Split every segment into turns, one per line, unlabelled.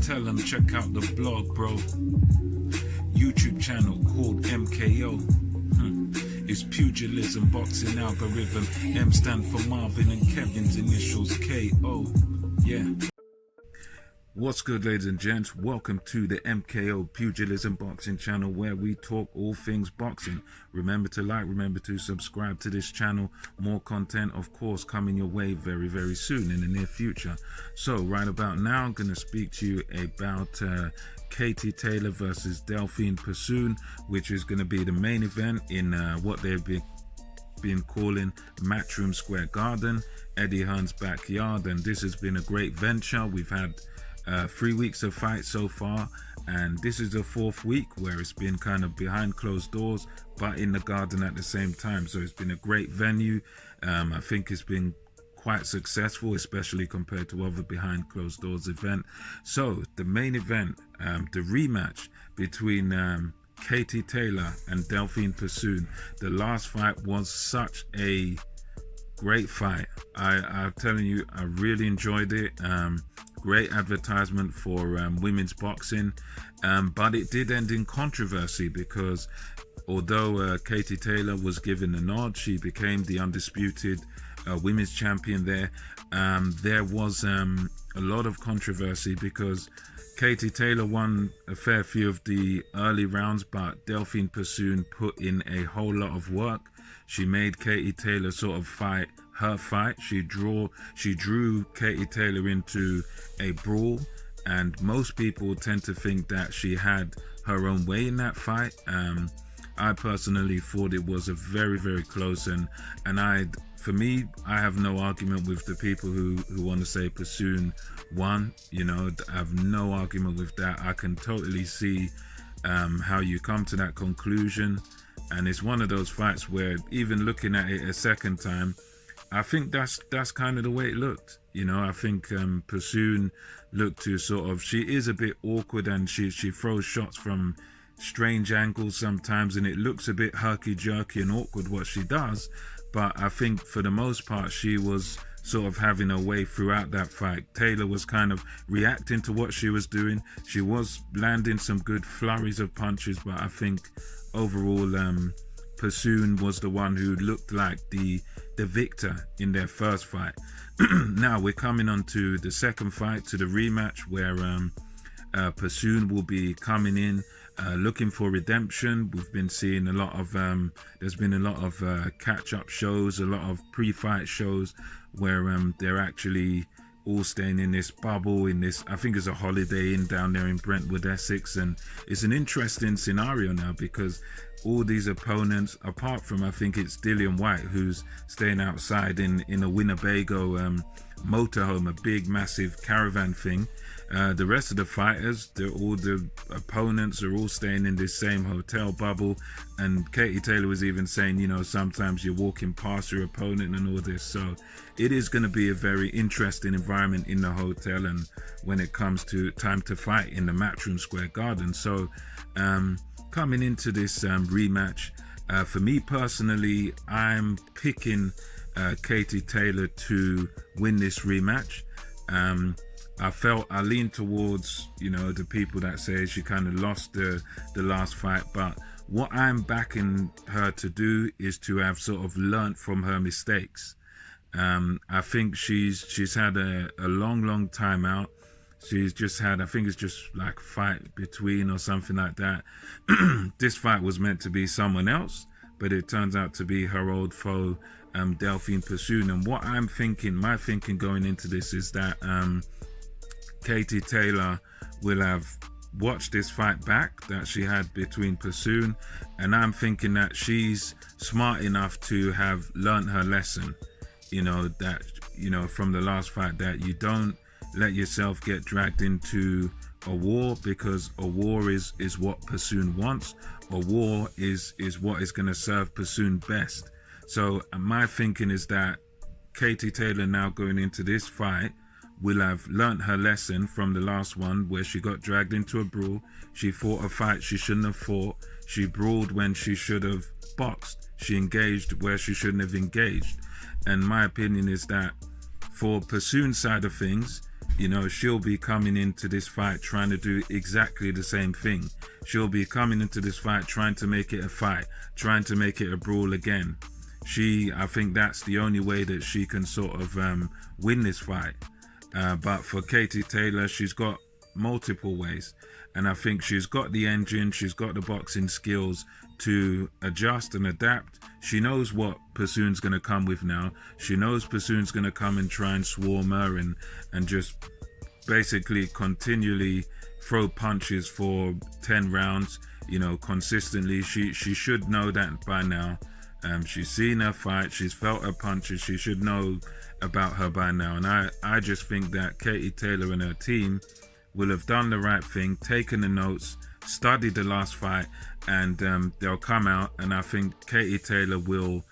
Tell them check out the blog, bro. YouTube channel called MKO. It's pugilism, boxing algorithm. M stand for Marvin and Kevin's initials KO. Yeah. What's good, ladies and gents? Welcome to the MKO Pugilism Boxing channel, where we talk all things boxing. Remember to like, remember to subscribe to this channel. More content, of course, coming your way very, very soon in the near future. So right about now, I'm going to speak to you about Katie Taylor versus Delfine Persoon, which is going to be the main event in what they've been calling Matchroom Square Garden, Eddie Hearn's backyard. And this has been a great venture. We've had 3 weeks of fights so far, and this is the fourth week where it's been kind of behind closed doors but in the garden at the same time. So it's been a great venue. I think it's been quite successful, especially compared to other behind closed doors event. So the main event, the rematch between Katie Taylor and Delfine Persoon. The last fight was such a great fight. I'm telling you, I really enjoyed it. Great advertisement for women's boxing, but it did end in controversy because although Katie Taylor was given the nod, she became the undisputed women's champion there. There was a lot of controversy because Katie Taylor won a fair few of the early rounds, but Delfine Persoon put in a whole lot of work. She made Katie Taylor sort of fight her fight. She drew Katie Taylor into a brawl, and most people tend to think that she had her own way in that fight. I personally thought it was a very, very close, and for me, I have no argument with the people who want to say Persoon won. You know, I have no argument with that. I can totally see how you come to that conclusion, and it's one of those fights where even looking at it a second time, I think that's kind of the way it looked. You know, I think Persoon looked to sort of, she is a bit awkward, and she throws shots from strange angles sometimes, and it looks a bit herky-jerky and awkward what she does. But I think for the most part, she was sort of having her way throughout that fight. Taylor was kind of reacting to what she was doing. She was landing some good flurries of punches, but I think overall, Persoon was the one who looked like the victor in their first fight. Now we're coming on to the second fight, to the rematch, where Persoon will be coming in looking for redemption. We've been seeing a lot of there's been a lot of catch-up shows, a lot of pre-fight shows where they're actually all staying in this bubble, in this, I think it's a Holiday Inn down there in Brentwood, Essex. And it's an interesting scenario now because all these opponents, apart from, I think it's Dillian White, who's staying outside in a Winnebago motorhome, a big massive caravan thing. The rest of the fighters, all the opponents are all staying in this same hotel bubble. And Katie Taylor was even saying, you know, sometimes you're walking past your opponent and all this. So it is going to be a very interesting environment in the hotel, and when it comes to time to fight in the Matchroom Square Garden. So coming into this rematch, for me personally, I'm picking Katie Taylor to win this rematch. I lean towards, you know, the people that say she kind of lost the last fight, but what I'm backing her to do is to have sort of learnt from her mistakes. I think she's had a long time out. She's just had, I think it's just like fight between or something like that. This fight was meant to be someone else, but it turns out to be her old foe, Delfine Persoon. And what I'm thinking, my thinking going into this is that Katie Taylor will have watched this fight back that she had between Persoon, and I'm thinking that she's smart enough to have learned her lesson, you know, that, you know, from the last fight, that you don't let yourself get dragged into a war, because a war is what Persoon wants. A war is what is going to serve Persoon best. So my thinking is that Katie Taylor, now going into this fight, will have learnt her lesson from the last one where she got dragged into a brawl. She fought a fight she shouldn't have fought. She brawled when she should have boxed. She engaged where she shouldn't have engaged. And my opinion is that for Persoon's side of things, You know, she'll be coming into this fight trying to do exactly the same thing. She'll be coming into this fight trying to make it a fight, trying to make it a brawl again. I think that's the only way that she can sort of win this fight. But for Katie Taylor, she's got multiple ways. And I think she's got the engine, she's got the boxing skills to adjust and adapt. She knows what Persoon's going to come with now. She knows Persoon's going to come and try and swarm her and just basically continually throw punches for 10 rounds, you know, consistently. She should know that by now. She's seen her fight, she's felt her punches, she should know about her by now. And I just think that Katie Taylor and her team will have done the right thing, taken the notes, studied the last fight, and they'll come out. And I think Katie Taylor will,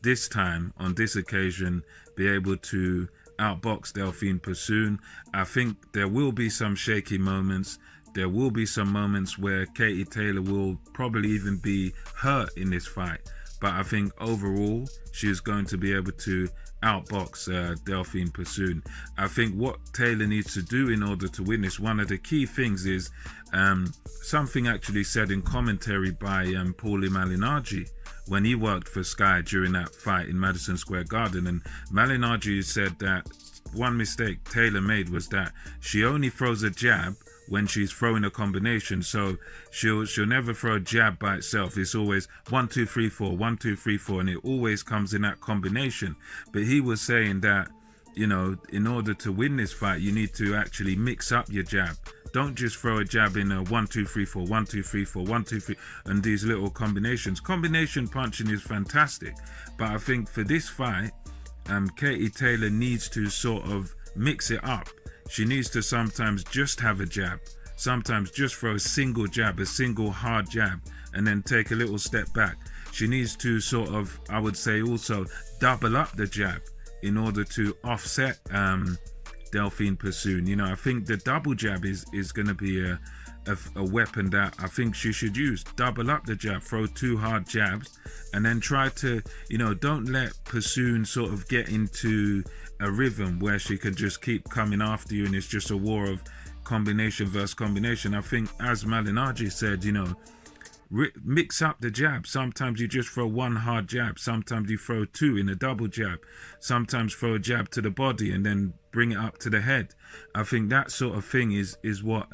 this time, on this occasion, be able to outbox Delfine Persoon. I think there will be some shaky moments. There will be some moments where Katie Taylor will probably even be hurt in this fight. But I think overall, she is going to be able to outbox Delfine Persoon. I think what Taylor needs to do in order to win this, one of the key things is something actually said in commentary by Paulie Malignaggi when he worked for Sky during that fight in Madison Square Garden. And Malignaggi said that one mistake Taylor made was that she only throws a jab when she's throwing a combination. So she'll never throw a jab by itself. It's always 1 2 3 4 1 2 3 4, and it always comes in that combination. But he was saying that, you know, in order to win this fight, you need to actually mix up your jab. Don't just throw a jab in a 1 2 3 4 1 2 3 4 1 2 3 and these little combinations. Combination punching is fantastic, but I think for this fight, Katie Taylor needs to sort of mix it up. She needs to sometimes just have a jab, sometimes just throw a single jab, a single hard jab, and then take a little step back. She needs to sort of, I would say, also double up the jab in order to offset Delfine Persoon. You know, I think the double jab is going to be a weapon that I think she should use. Double up the jab, throw 2 hard jabs, and then try to, you know, don't let Persoon sort of get into a rhythm where she can just keep coming after you and it's just a war of combination versus combination. I think, as Malignaggi said, you know, mix up the jab. Sometimes you just throw 1 hard jab, sometimes you throw 2 in a double jab, sometimes throw a jab to the body and then bring it up to the head. I think that sort of thing is what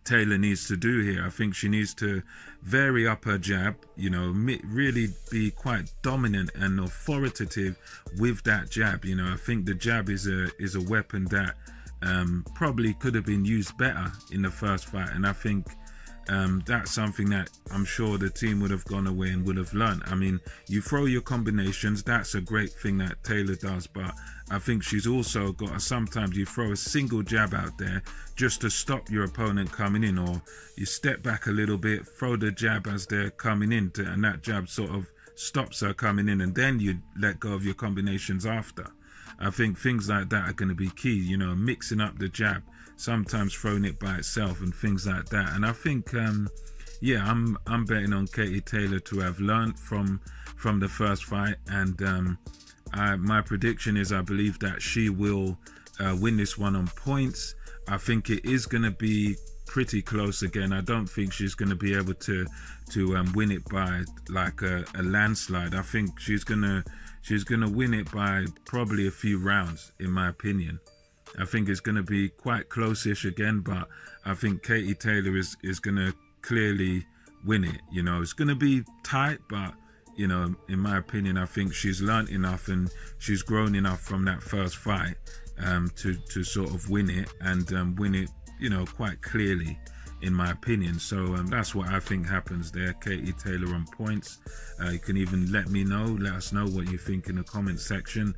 Taylor needs to do here. I think she needs to vary up her jab, you know, really be quite dominant and authoritative with that jab. You know, I think the jab is a weapon that probably could have been used better in the first fight, and I think that's something that I'm sure the team would have gone away and would have learned. I mean, you throw your combinations, that's a great thing that Taylor does, but I think she's also got sometimes you throw a single jab out there just to stop your opponent coming in, or you step back a little bit, throw the jab as they're coming in, and that jab sort of stops her coming in, and then you let go of your combinations after. I think things like that are going to be key, you know, mixing up the jab, sometimes throwing it by itself and things like that. And I think, yeah, I'm betting on Katie Taylor to have learned from the first fight, and my prediction is I believe that she will win this one on points. I think it is going to be pretty close again. I don't think she's going to be able to win it by like a landslide. I think she's gonna win it by probably a few rounds, in my opinion. I think it's going to be quite close-ish again, but I think Katie Taylor is going to clearly win it. You know, it's going to be tight, but, you know, in my opinion, I think she's learned enough and she's grown enough from that first fight to sort of win it, and win it, you know, quite clearly, in my opinion. So that's what I think happens there. Katie Taylor on points. You can even let us know what you think in the comment section.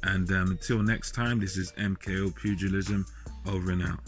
And until next time, this is MKO Pugilism, over and out.